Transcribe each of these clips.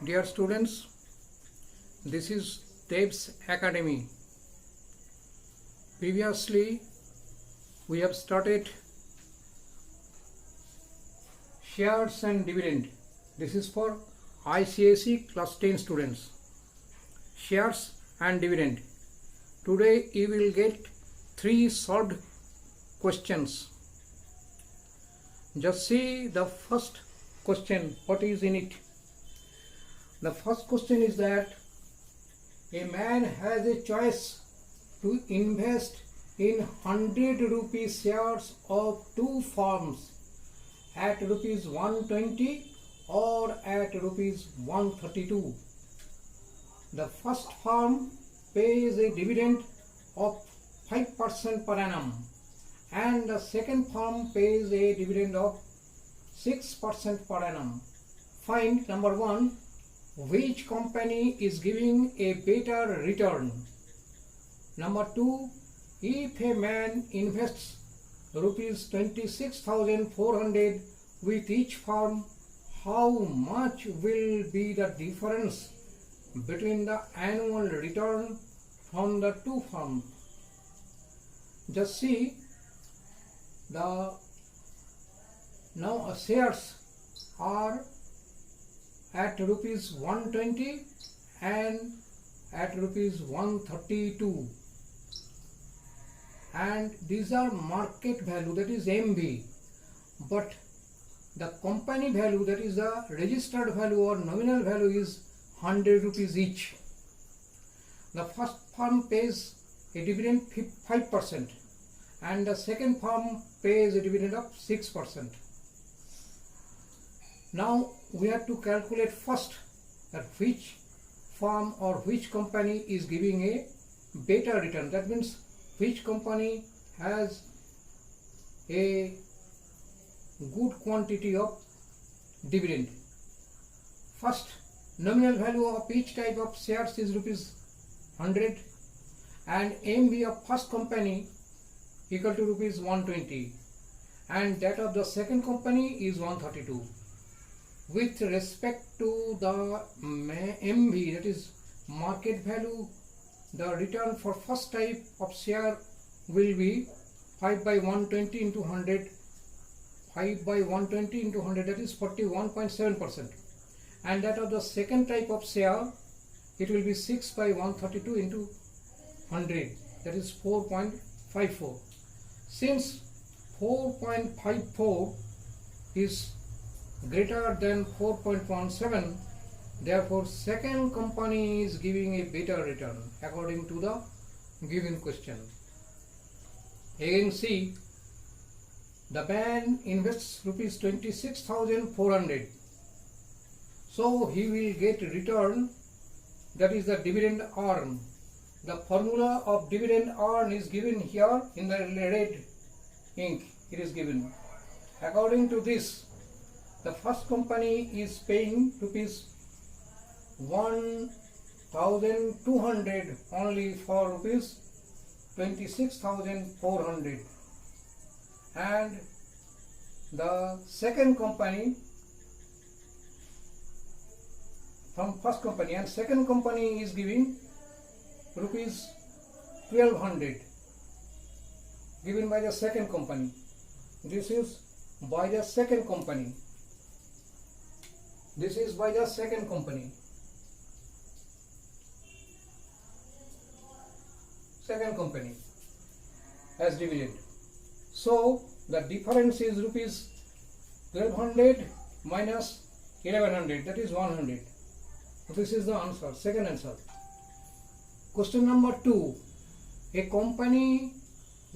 Dear students, this is Dev's Academy. Previously, we have started shares and dividend. This is for ICSE class 10 students. Shares and dividend. Today, you will get 3 solved questions. Just see the first question, what is in it. The first question is that a man has a choice to invest in 100 rupee shares of two firms at rupees 120 or at rupees 132. The first firm pays a dividend of 5% per annum and the second firm pays a dividend of 6% per annum. Find number 1. Which company is giving a better return? Number 2. If a man invests rupees 26,400 with each firm, how much will be the difference between the annual return from the two firms? Just see the now shares are at rupees 120 and at rupees 132, and these are market value, that is MV, but the company value, that is the registered value or nominal value, is 100 rupees each. The first firm pays a dividend 5% and the second firm pays a dividend of 6%. Now we have to calculate first that which firm or which company is giving a better return. That means which company has a good quantity of dividend. First, nominal value of each type of shares is rupees 100 and MV of first company equal to rupees 120 and that of the second company is 132. With respect to the MV, that is market value, the return for first type of share will be 5 by 120 into 100. 5 by 120 into 100, that is 41.7%. And that of the second type of share, it will be 6 by 132 into 100, that is 4.54. Since 4.54 is greater than 4.17, therefore second company is giving a better return according to the given question. Again see, the man invests rupees 26,400, so he will get return, that is the dividend earn. The formula of dividend earn is given here in the red ink, it is given. According to this, the first company is paying rupees 1,200 only for rupees 26,400, and the second company from first company and second company is giving rupees 1,200 given by the second company. This is by the second company. This is by the second company. Second company as dividend. So the difference is rupees 1,200 minus 1,100, that is 100. This is the answer, second answer. Question number 2. A company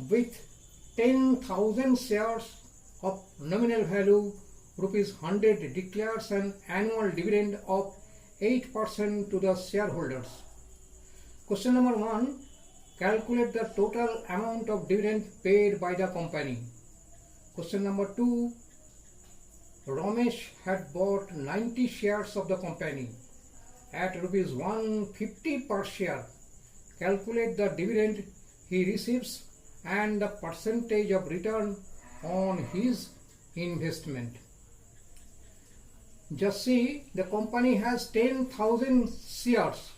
with 10,000 shares of nominal value rupees 100 declares an annual dividend of 8% to the shareholders. Question number 1. Calculate the total amount of dividend paid by the company. Question number 2. Ramesh had bought 90 shares of the company at rupees 150 per share. Calculate the dividend he receives and the percentage of return on his investment. Just see, the company has 10,000 shares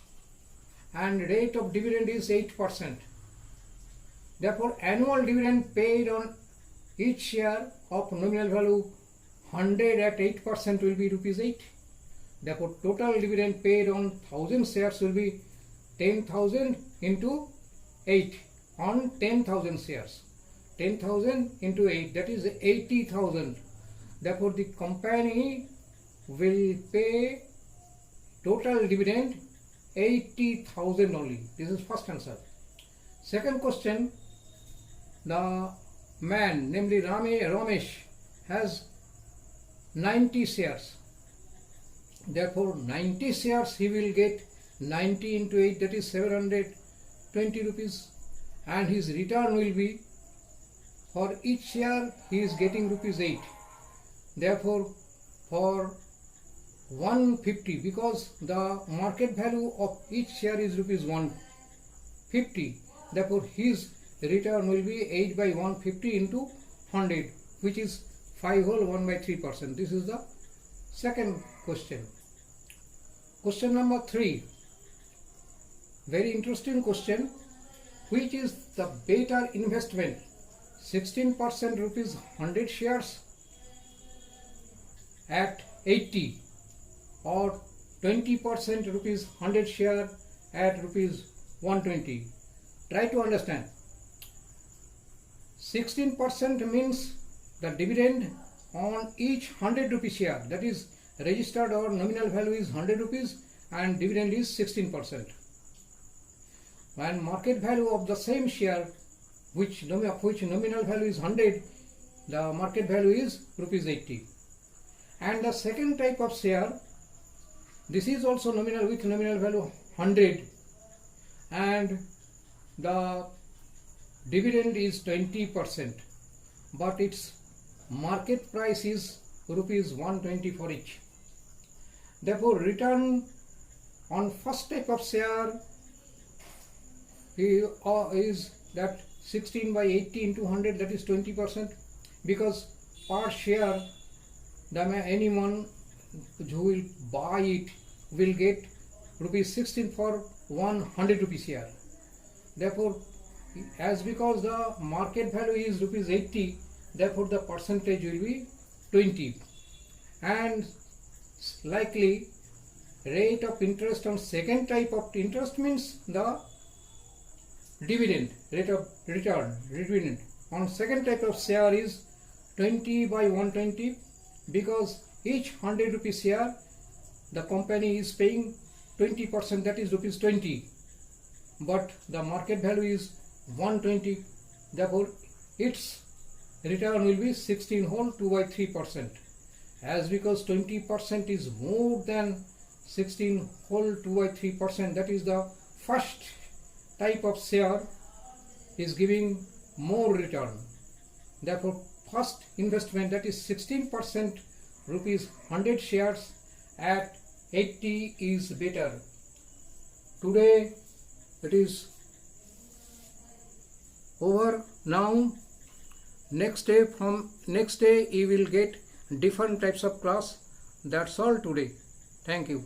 and rate of dividend is 8%. Therefore, annual dividend paid on each share of nominal value 100 at 8% will be rupees 8. Therefore, total dividend paid on 1000 shares will be 10,000 into 8 on 10,000 shares. 10,000 into 8, that is 80,000. Therefore, the company will pay total dividend 80,000 only. This is first answer. Second question, the man, namely Ramesh, has 90 shares. Therefore, 90 shares he will get 90 into 8, that is 720 rupees, and his return will be, for each share he is getting rupees 8. Therefore, for 150, because the market value of each share is rupees 150, therefore his return will be 8 by 150 into 100, which is 5 whole 1 by 3%. This is the second question. Question number 3, very interesting question. Which is the better investment? 16% rupees 100 shares at 80 or 20% rupees 100 share at rupees 120. Try to understand. 16% means the dividend on each 100 rupee share, that is registered or nominal value is 100 rupees and dividend is 16%. When market value of the same share, which nominal value is 100, the market value is rupees 80. And the second type of share, this is also nominal with nominal value 100 and the dividend is 20%, but its market price is rupees 120 for each. Therefore, return on first type of share is that 16 by 80 into 100, that is 20%, because per share anyone who will buy it will get rupees 16 for 100 rupees share. Therefore, as because the market value is rupees 80, therefore the percentage will be 20. And likely rate of interest on second type of interest means the dividend, rate of return, dividend on second type of share is 20 by 120, because each 100 rupees share the company is paying 20%, that is rupees 20, but the market value is 120, therefore its return will be 16 whole 2 by 3%. As because 20% is more than 16 whole 2 by 3%, that is the first type of share is giving more return. Therefore, first investment, that is 16% rupees 100 shares at 80 is better. Today it is over. Now next day you will get different types of class. That's all today. Thank you.